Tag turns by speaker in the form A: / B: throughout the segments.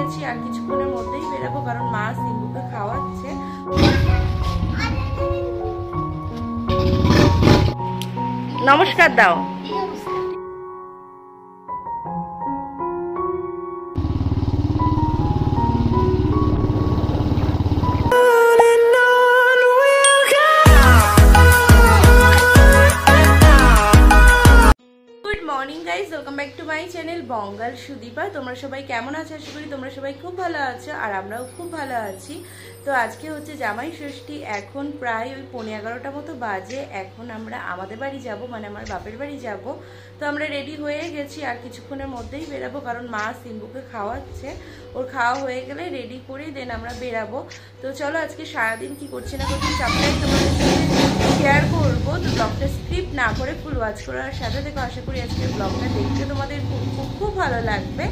A: গেছি, আর কিছুক্ষণের মধ্যেই বেরাবো, কারণ মা সিম্বুকে খাওয়াচ্ছে। নমস্কার দাও। Morning guys, welcome back to my channel Bangal Sudipa. তোমরা সবাই কেমন আছো? আশা করি তোমরা সবাই খুব ভালো আছো, আর আমরাও খুব ভালো আছি। তো আজকে হচ্ছে জামাই ষষ্ঠী, এখন প্রায় ওই 11:15 মতো বাজে। এখন আমরা আমাদের বাড়ি যাব, মানে আমার বাপের বাড়ি যাব। তো আমরা রেডি হয়ে গেছি, আর কিছুক্ষণের মধ্যেই বেরাবো, কারণ মা সিম্বুকে খাওয়াচ্ছে। ওর খাওয়া হয়ে গেলে রেডি করে দেন আমরা বেরাবো। তো চলো আজকে সারাদিন কি করছি না করছি সবটাই তোমাদের সাথে শেয়ার করবো। তো ব্লগটা স্ক্রিপ্ট না করে ফুল ওয়াচ করার সাথে দেখো, আশা করি আজকে ব্লগটা দেখতে তোমাদের খুব ভালো লাগবে।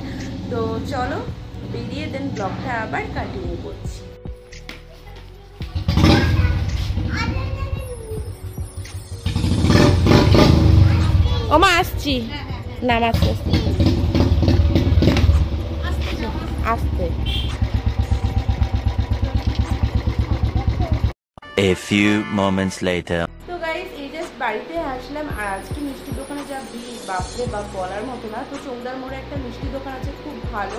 A: তো চলো বেরিয়ে দেন ব্লগটা আবার কন্টিনিউ করছি। ওমা আসছি, নাম আসতে আসতে।
B: A few moments later.
A: তো গাইস, এই জাস্ট বাড়িতে আসলাম, আর আজকে মিষ্টি দোকানে যা ভিড়, বাপরে বাপ বলার মতো না। তো চৌদার মোড়ে একটা মিষ্টি দোকান আছে, খুব ভালো।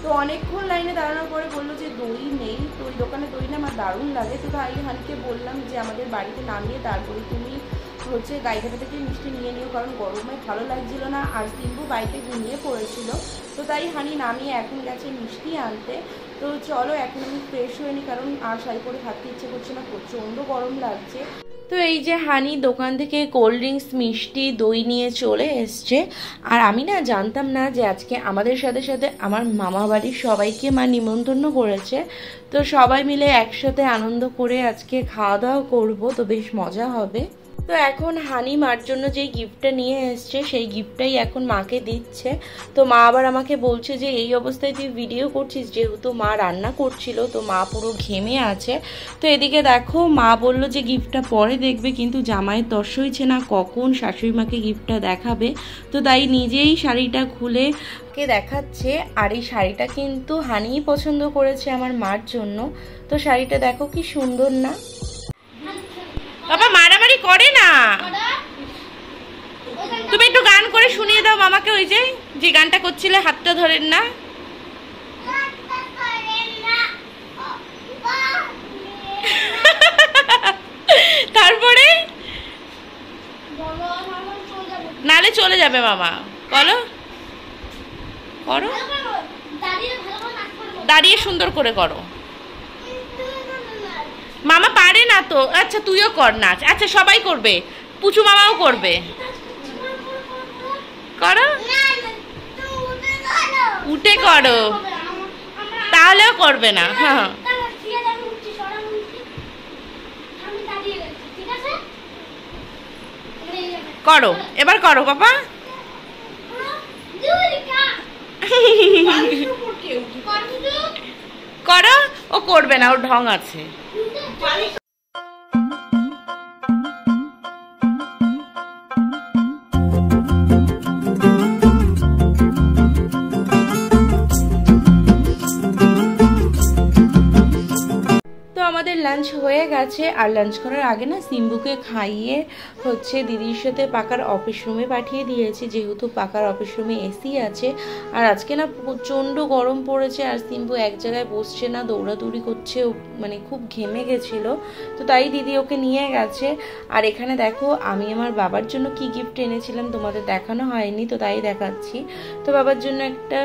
A: তো অনেকক্ষণ লাইনে দাঁড়ানোর পরে বললো যে দই নেই। তো ওই দোকানে দই না আমার দারুণ লাগে। তো ভাই হানিকে বললাম যে আমাদের বাড়িতে নামিয়ে তারপরে তুমি হচ্ছে গাইঘাটা থেকে মিষ্টি নিয়ে নিও, কারণ গরমে ভালো লাগছিল না, আর সিম্বু বাইকে ঘুমিয়ে পড়েছিল। তো তাই হানি নামিয়ে এখন গেছে মিষ্টি আনতে। তো চলো এখন আমি ফ্রেশ হয়ে নিই, কারণ আর শাড়ি পরে থাকতে ইচ্ছে করছে না, প্রচণ্ড গরম লাগছে। তো এই যে হানি দোকান থেকে কোল্ড ড্রিঙ্কস, মিষ্টি, দই নিয়ে চলে এসছে। আর আমি না জানতাম না যে আজকে আমাদের সাথে সাথে আমার মামা বাড়ির সবাইকে মা নিমন্ত্রণ করেছে। তো সবাই মিলে একসাথে আনন্দ করে আজকে খাওয়া দাওয়া করবো, তো বেশ মজা হবে। তো এখন হানি মার জন্য যেই গিফটটা নিয়ে এসছে সেই গিফটটাই এখন মাকে দিচ্ছে। তো মা আবার আমাকে বলছে যে এই অবস্থায় তুই ভিডিও করছিস, যেহেতু মা রান্না করছিল, তো মা পুরো ঘেমে আছে। তো এদিকে দেখো, মা বলল যে গিফটটা পরে দেখবে, কিন্তু জামাইয়ের তর সইছে না কখন শাশুড়ি মাকে গিফটটা দেখাবে। তো তাই নিজেই শাড়িটা খুলে কে দেখাচ্ছে। আর এই শাড়িটা কিন্তু হানিই পছন্দ করেছে আমার মার জন্য। তো শাড়িটা দেখো কি সুন্দর না? বাবা মারামারি করে না, তুমি একটু গান করে শুনিয়ে দাও মামাকে। ওই যে গানটা করছিলে, হাতটা ধরেন না। তারপরে নালে চলে যাবে মামা। বলো, করো, দাঁড়িয়ে সুন্দর করে করো। মামা পারে না তো। আচ্ছা তুইও কর নাচ। আচ্ছা সবাই করবে, পুচু মামাও করবে। করো, উঠে করো, তাহলেও করবে না। হ্যাঁ করো, এবার করো বাবা। করো, ও করবে না, ওর ঢং আছে। আমাদের লাঞ্চ হয়ে গেছে, আর লাঞ্চ করার আগে না সিম্বুকে খাইয়ে হচ্ছে দিদির সাথে পাকার অফিস রুমে পাঠিয়ে দিয়েছি, যেহেতু পাকার অফিস রুমে এসি আছে। আর আজকে না প্রচণ্ড গরম পড়েছে, আর সিম্বু এক জায়গায় বসছে না, দৌড়াদৌড়ি করছে, মানে খুব ঘেমে গেছিল। তো তাই দিদি ওকে নিয়ে গেছে। আর এখানে দেখো আমি আমার বাবার জন্য কি গিফট এনেছিলাম তোমাদের দেখানো হয়নি, তো তাই দেখাচ্ছি। তো বাবার জন্য একটা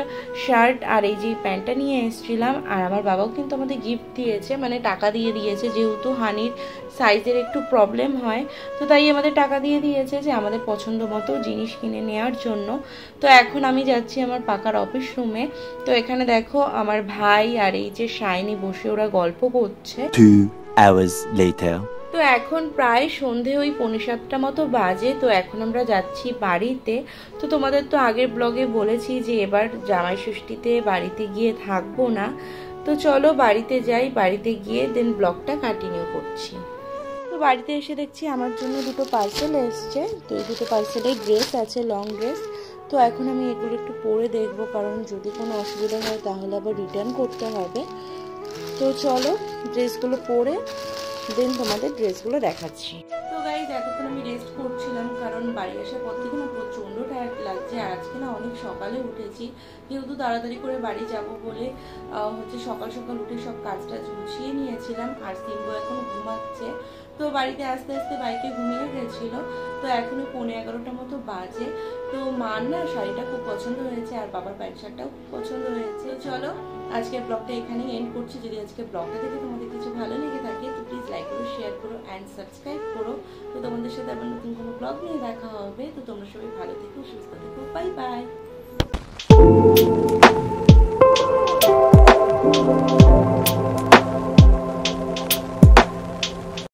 A: শার্ট আর এই যে প্যান্টটা নিয়ে এসেছিলাম। আর আমার বাবাও কিন্তু আমাদের গিফট দিয়েছে, মানে টাকা দিয়েছে, যেহেতু হানির সাইজের একটু প্রবলেম হয়। তো তাই আমাদের টাকা দিয়ে দিয়েছে যে আমাদের পছন্দ মতো জিনিস কিনে নেওয়ার জন্য। তো এখন আমি যাচ্ছি আমার পাকার অফিস রুমে। তো এখানে দেখো আমার ভাই আর এই যে শাইনি বসে ওরা গল্প করছে।
B: 2 hours later.
A: তো এখন প্রায় সন্ধে ওই 6:45 মতো বাজে। তো এখন আমরা যাচ্ছি বাড়িতে। তো তোমাদের তো আগের ব্লগে বলেছি যে এবার জামাই ষষ্ঠীতে বাড়িতে গিয়ে থাকবো না। তো চলো বাড়িতে যাই, বাড়িতে গিয়ে দেন ব্লগটা কন্টিনিউ করছি। তো বাড়িতে এসে দেখছি আমার জন্য দুটো পার্সেল এসছে। তো এই দুটো পার্সেলে ড্রেস আছে, লং ড্রেস। তো এখন আমি এগুলো একটু পরে দেখবো, কারণ যদি কোনো অসুবিধা হয় তাহলে আবার রিটার্ন করতে হবে। তো চলো ড্রেসগুলো পরে দেন তোমাদের ড্রেসগুলো দেখাচ্ছি। তো গাইজ এতক্ষণ আমি রেস্ট করছিলাম, কারণ বাড়ি আসার পর থেকে না প্রচণ্ড টায়ার্ড লাগছে। আর আজকে না অনেক সকালে উঠেছি, যেহেতু তাড়াতাড়ি করে বাড়ি যাব বলে সকাল সকাল উঠে সব কাজটা গুছিয়ে নিয়েছিলাম। আর সিম্বু এখন ঘুমাচ্ছে, তো বাড়িতে আস্তে আস্তে বাইকে ঘুমিয়ে গেছিল। তো এখনো 11:15 মতো বাজে। তো মার না শাড়িটা খুব পছন্দ হয়েছে, আর বাবার প্যান্ট শার্টটাও খুব পছন্দ হয়েছে। চলো আজকের ব্লগটা এখানেই এন্ড করছি। যদি আজকে ব্লগটা দেখে তোমাদের কিছু ভালো লেগে থাকে তো প্লিজ লাইক করো, শেয়ার করো অ্যান্ড সাবস্ক্রাইব করো। তো তোমাদের সাথে আবার নতুন কোনো ব্লগ নিয়ে দেখা হবে। তো তোমরা সবাই ভালো থেকো, সুস্থ থেকো, বাই বাই।